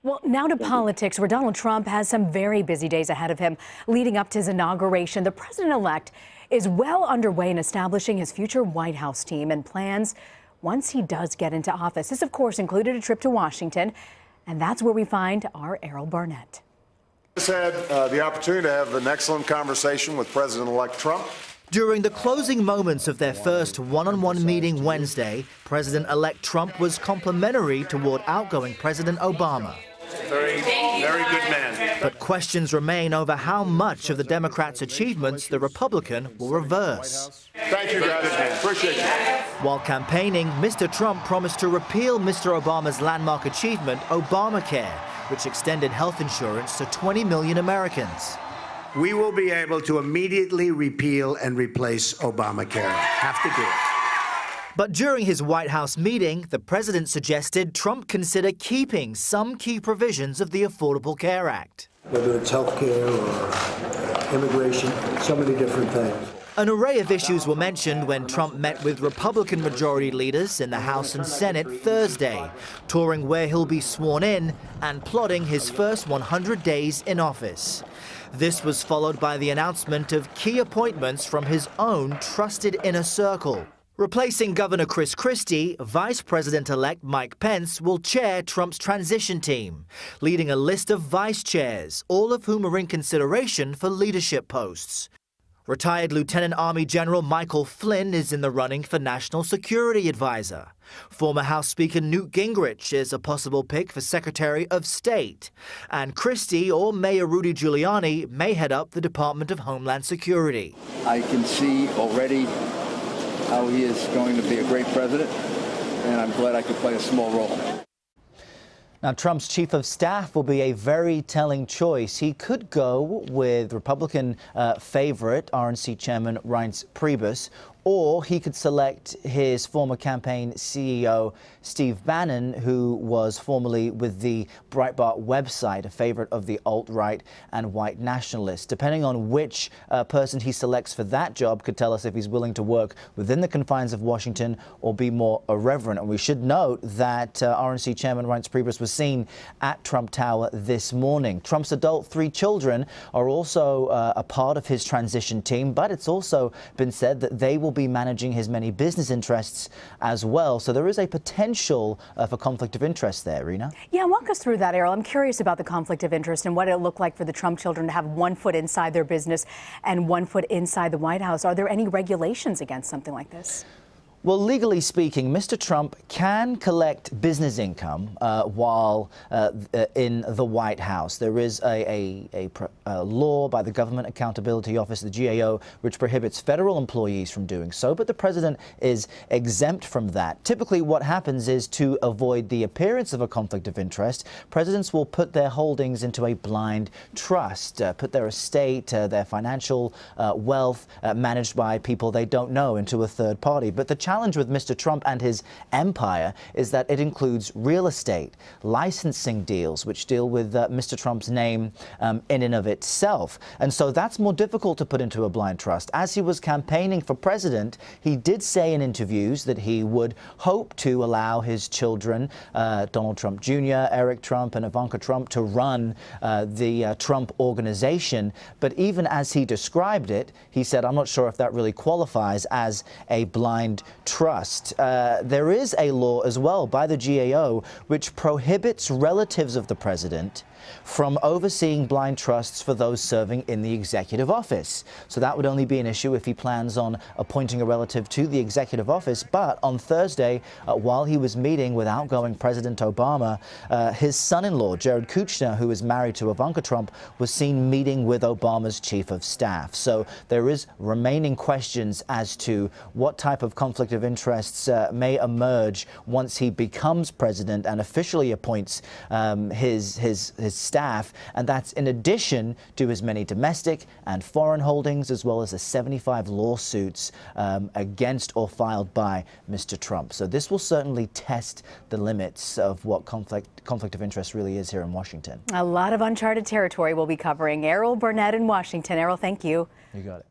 Well, now to politics, where Donald Trump has some very busy days ahead of him leading up to his inauguration. The president-elect is well underway in establishing his future White House team and plans once he does get into office. This, of course, included a trip to Washington, and that's where we find our Errol Barnett. I just had the opportunity to have an excellent conversation with President-elect Trump. During the closing moments of their first one-on-one meeting Wednesday, President-elect Trump was complimentary toward outgoing President Obama. Very good man. But questions remain over how much of the Democrats' achievements the Republican will reverse. Thank you, guys. Appreciate you. While campaigning, Mr. Trump promised to repeal Mr. Obama's landmark achievement, Obamacare, which extended health insurance to 20 million Americans. We will be able to immediately repeal and replace Obamacare. Have to do it. But during his White House meeting, the president suggested Trump consider keeping some key provisions of the Affordable Care Act. Whether it's health care or immigration, so many different things. An array of issues were mentioned when Trump met with Republican majority leaders in the House and Senate Thursday, touring where he'll be sworn in and plotting his first 100 days in office. This was followed by the announcement of key appointments from his own trusted inner circle. Replacing Governor Chris Christie, Vice President-elect Mike Pence will chair Trump's transition team, leading a list of vice chairs, all of whom are in consideration for leadership posts. Retired Lieutenant Army General Michael Flynn is in the running for National Security Advisor. Former House Speaker Newt Gingrich is a possible pick for Secretary of State. And Christie or Mayor Rudy Giuliani may head up the Department of Homeland Security. I can see already how he is going to be a great president, and I'm glad I could play a small role. Now, Trump's chief of staff will be a very telling choice. He could go with Republican favorite, RNC Chairman Reince Priebus, or he could select his former campaign CEO, Steve Bannon, who was formerly with the Breitbart website, a favorite of the alt-right and white nationalists. Depending on which person he selects for that job could tell us if he's willing to work within the confines of Washington or be more irreverent. And we should note that RNC Chairman Reince Priebus was seen at Trump Tower this morning. Trump's adult 3 children are also a part of his transition team, but it's also been said that they will be managing his many business interests as well. So there is a potential for conflict of interest there, Rena. Yeah, walk us through that, Errol. I'm curious about the conflict of interest and what it looked like for the Trump children to have one foot inside their business and one foot inside the White House. Are there any regulations against something like this? Well, legally speaking, Mr. Trump can collect business income while in the White House. There is a law by the Government Accountability Office, the GAO, which prohibits federal employees from doing so, but the president is exempt from that. Typically, what happens is, to avoid the appearance of a conflict of interest, presidents will put their holdings into a blind trust, put their estate, their financial wealth managed by people they don't know into a third party. But the challenge with Mr. Trump and his empire is that it includes real estate, licensing deals, which deal with Mr. Trump's name in and of itself. And so that's more difficult to put into a blind trust. As he was campaigning for president, he did say in interviews that he would hope to allow his children, Donald Trump Jr., Eric Trump, and Ivanka Trump, to run the Trump organization. But even as he described it, he said, I'm not sure if that really qualifies as a blind trust. There is a law as well by the GAO which prohibits relatives of the president from overseeing blind trusts for those serving in the executive office. So that would only be an issue if he plans on appointing a relative to the executive office. But on Thursday, while he was meeting with outgoing President Obama, his son-in-law, Jared Kushner, who is married to Ivanka Trump, was seen meeting with Obama's chief of staff. So there is remaining questions as to what type of conflict of interests may emerge once he becomes president and officially appoints his staff, and that's in addition to his many domestic and foreign holdings, as well as the 75 lawsuits against or filed by Mr. Trump. So this will certainly test the limits of what conflict of interest really is here in Washington. A lot of uncharted territory we'll be covering. Errol Barnett in Washington. Errol, thank you. You got it.